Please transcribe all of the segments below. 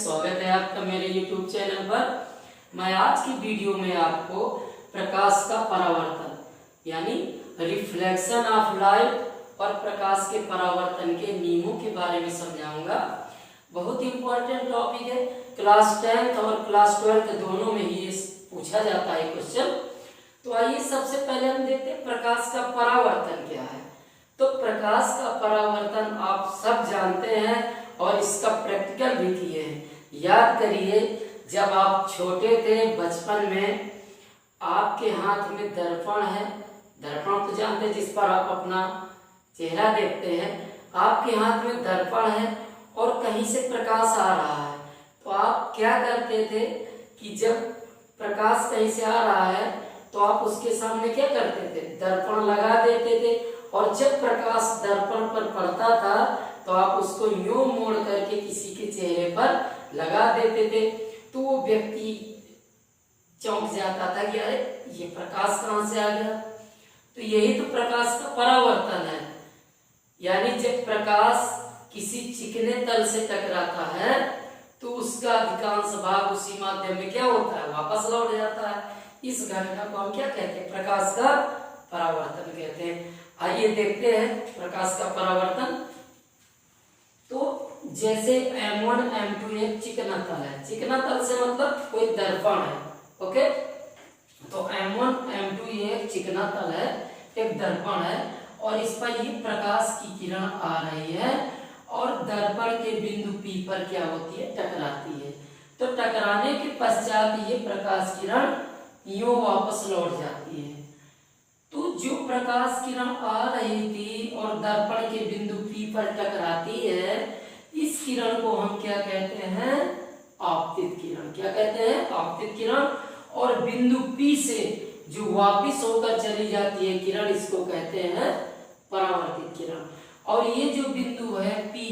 स्वागत है आपका मेरे YouTube चैनल पर। मैं आज की वीडियो में आपको प्रकाश का परावर्तन यानी रिफ्लेक्शन ऑफ लाइट और प्रकाश के परावर्तन के नियमों के बारे में समझाऊंगा। बहुत इंपॉर्टेंट टॉपिक है, क्लास 10th और क्लास 12th दोनों में ही ये पूछा जाता है क्वेश्चन। तो आइए सबसे पहले हम देखते हैं प्रकाश का परावर्तन क्या है। तो प्रकाश का परावर्तन आप सब जानते हैं और इसका प्रैक्टिकल भी किए हैं। याद करिए, जब आप छोटे थे बचपन में, आपके हाथ में दर्पण है। दर्पण तो जानते हैं, जिस पर आप अपना चेहरा देखते हैं। आपके हाथ में दर्पण है और कहीं से प्रकाश आ रहा है, तो आप क्या करते थे कि जब प्रकाश कहीं से आ रहा है तो आप उसके सामने क्या करते थे, दर्पण लगा देते थे। और जब प्रकाश दर्पण पर पड़ता था तो आप उसको यूं मोड़ करके किसी के चेहरे पर लगा देते थे, तो वो व्यक्ति चौंक जाता था कि अरे ये प्रकाश कहां से आ गया। तो यही तो प्रकाश का परावर्तन है। यानी जब प्रकाश किसी चिकने तल से टकराता है तो उसका अधिकांश भाग उसी माध्यम में क्या होता है, वापस लौट जाता है। इस घटना को हम क्या कहते हैं, प्रकाश का परावर्तन कहते हैं। आइए देखते हैं प्रकाश का परावर्तन। तो जैसे M1 M2 एक चिकना तल है। चिकना तल से मतलब कोई दर्पण है, ओके। तो M1 M2 एक चिकना तल है, एक दर्पण है और इस पर ये प्रकाश की किरण आ रही है और दर्पण के बिंदु P पर क्या होती है, टकराती है। तो टकराने के पश्चात ये प्रकाश किरण यूं वापस लौट जाती है। तो जो प्रकाश किरण आ रही थी और दर्पण के बिंदु P पर टकराती है, इस किरण को हम क्या कहते हैं, आपतित किरण। क्या कहते हैं, आपतित किरण। और बिंदु P से जो वापिस होकर चली जाती है किरण, इसको कहते हैं परावर्तित किरण। और ये जो बिंदु है P,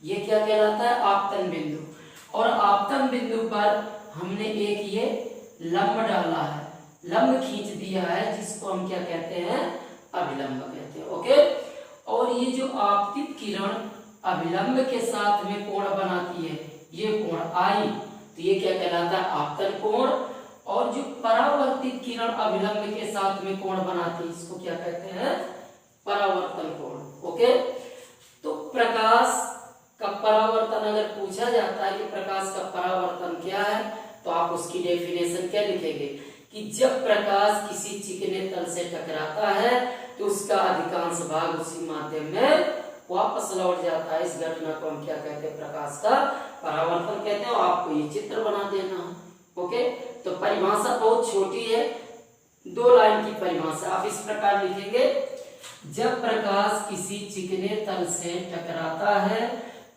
ये क्या कहलाता है, आपतन बिंदु। और आपतन बिंदु पर हमने एक ये लंब डाला है, लंब खींच दिया है, जिसको हम क्या कहते हैं, अभिलंब कहते हैं, ओके। और ये जो आपतित किरण अभिलंब के साथ में कोण बनाती है, ये कोण I, तो ये क्या कहलाता है, आपतन कोण। और जो परावर्तित किरण अभिलंब के साथ में कोण बनाती है, इसको क्या कहते हैं, परावर्तन कोण, ओके। तो प्रकाश का परावर्तन अगर पूछा जाता है कि प्रकाश का परावर्तन क्या है, तो आप उसकी डेफिनेशन क्या लिखेंगे कि जब प्रकाश किसी चिकने तल से टकराता है तो उसका अधिकांश भाग उसी माध्यम में वापस लौट जाता है। इस घटना को हम क्या कहते हैं, प्रकाश का परावर्तन कहते हैं। और आपको ये चित्र बना देना है, ओके। तो परिभाषा बहुत छोटी है, 2 लाइन की परिभाषा। आप इस प्रकार लिखेंगे, जब प्रकाश किसी चिकने तल से टकराता है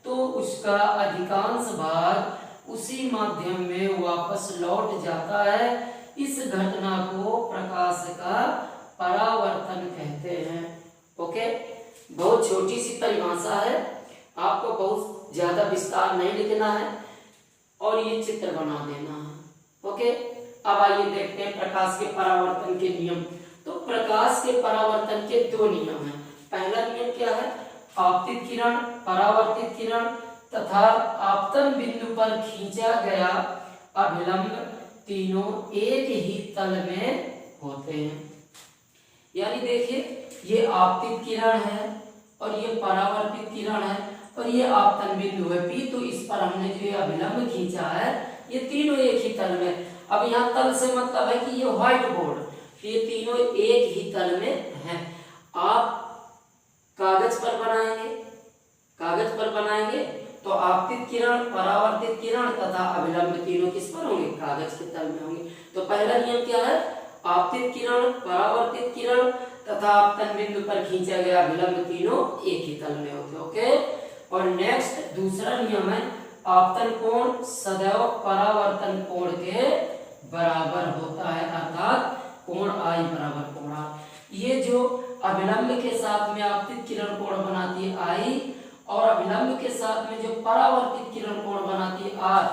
तो उसका अधिकांश भाग उसी माध्यम में वापस लौट जाता है। इस घटना को प्रकाश का परावर्तन कहते हैं, ओके। बहुत छोटी सी परिभाषा है, आपको बहुत ज्यादा विस्तार नहीं लिखना है और ये चित्र बना देना है, ओके। अब आइए देखते हैं प्रकाश के परावर्तन के नियम। तो प्रकाश के परावर्तन के 2 नियम हैं। पहला नियम क्या है, आपतित किरण, परावर्तित किरण तथा आपतन बिंदु पर खींचा गया अभिलंब तीनों एक ही तल में होते हैं। यानी देखिए, ये आपतित किरण है और ये परावर्तित किरण है और ये आपतन बिंदु है P। तो इस पर हमने जो ये अभिलंब खींचा है, ये तीनों एक ही तल में। अब यहाँ तल से मतलब है कि ये व्हाइट बोर्ड, ये तीनों एक ही तल में हैं। आप कागज पर बनाएंगे, कागज पर बनाएंगे तो आपतित किरण, परावर्तित किरण तथा अभिलंब तीनों किस पर होंगे, कागज के तल में होंगे। तो पहला नियम क्या है, आपतित किरण, परावर्तित किरण तथा आपतन बिंदु पर खींचा गया अभिलंब तीनों एक ही तल में होते, ओके। और नेक्स्ट दूसरा नियम है, आपतन कोण सदैव परावर्तन कोण के बराबर होता है, अर्थात कोण I बराबर कोण R। ये जो अभिलंब के साथ में आपतित किरण कोण बनाती है I और अभिलंब के साथ में जो परावर्तित किरण कोण बनाती है R,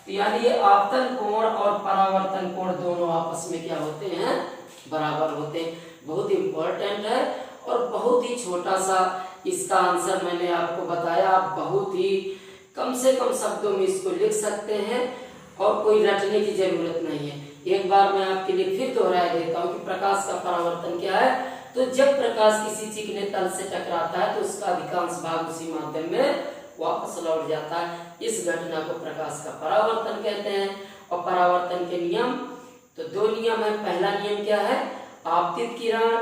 तो यानी ये आपतन कोण और परावर्तन कोण दोनों आपस में क्या होते हैं, बराबर होते हैं। बहुत इंपॉर्टेंट है और बहुत ही छोटा सा इसका आंसर मैंने आपको बताया। आप बहुत ही कम से कम शब्दों में इसको लिख सकते हैं और कोई रटने की जरूरत नहीं है। एक बार मैं आपके लिए फिर दोहराया देता हूँ कि प्रकाश का परावर्तन क्या है। तो जब प्रकाश किसी चिकने तल से टकराता है तो उसका अधिकांश भाग उसी माध्यम में वापस लौट जाता है। इस घटना को प्रकाश का परावर्तन कहते हैं। और परावर्तन के नियम, तो दो नियम है। पहला नियम क्या है, आपतित किरण,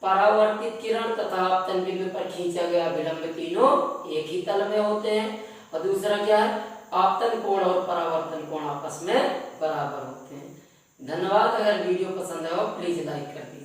परावर्तित किरण तथा आपतन बिंदु पर खींचा गया विलंब तीनों एक ही तल में होते हैं। और दूसरा क्या है, आपतन कोण और परावर्तन कोण आपस में बराबर होते हैं। धन्यवाद। अगर वीडियो पसंद आया हो प्लीज लाइक कर दीजिए।